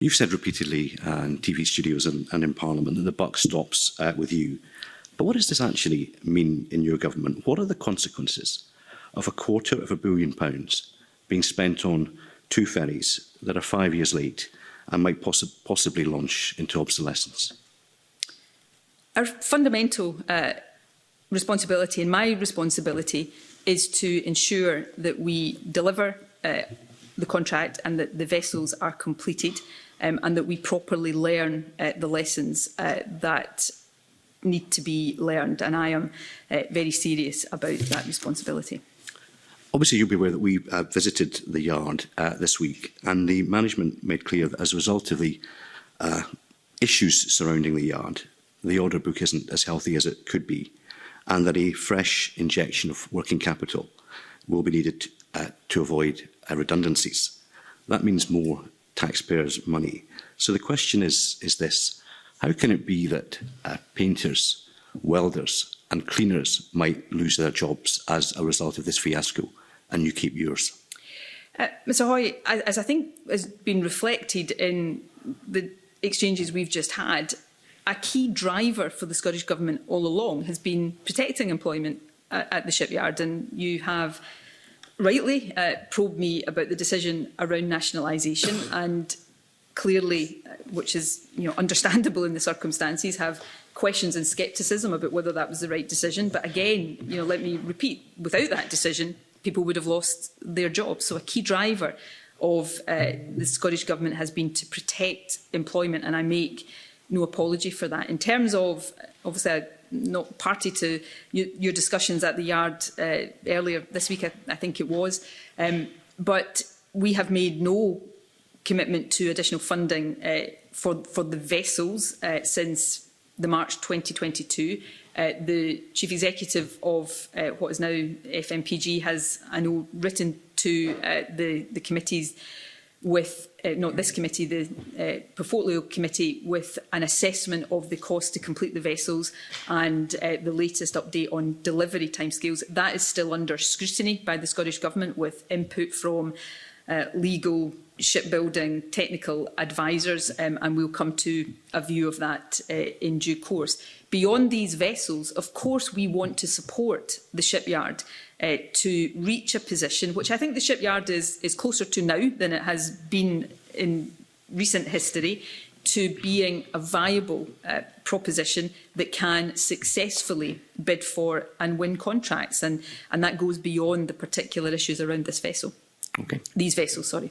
You've said repeatedly in TV studios and in Parliament that the buck stops with you. But what does this actually mean in your government? What are the consequences of £250 million being spent on 2 ferries that are 5 years late and might possibly launch into obsolescence? Our fundamental responsibility, and my responsibility, is to ensure that we deliver the contract and that the vessels are completed, and that we properly learn the lessons that need to be learned. And I am very serious about that responsibility. Obviously, you'll be aware that we visited the yard this week, and the management made clear that as a result of the issues surrounding the yard, the order book isn't as healthy as it could be, and that a fresh injection of working capital will be needed to avoid redundancies. That means more taxpayers' money. So the question is this: how can it be that painters, welders and cleaners might lose their jobs as a result of this fiasco, and you keep yours? Mr Hoy, as I think has been reflected in the exchanges we've just had, a key driver for the Scottish Government all along has been protecting employment at the shipyard, and you have rightly probed me about the decision around nationalisation, and clearly, which is understandable in the circumstances, have questions and scepticism about whether that was the right decision. But again, let me repeat, without that decision, people would have lost their jobs. So a key driver of the Scottish Government has been to protect employment, and I make no apology for that. In terms of, obviously, I'm not party to your discussions at the yard earlier this week, I think it was, but we have made no commitment to additional funding for the vessels since the March 2022. The Chief Executive of what is now FMPG has, I know, written to the committees with, not this committee, the Portfolio Committee, with an assessment of the cost to complete the vessels and the latest update on delivery timescales. That is still under scrutiny by the Scottish Government, with input from legal, shipbuilding, technical advisors, and we'll come to a view of that in due course. Beyond these vessels, of course, we want to support the shipyard to reach a position which I think the shipyard is closer to now than it has been in recent history, to being a viable proposition that can successfully bid for and win contracts, and that goes beyond the particular issues around this vessel. Okay. These vessels, sorry.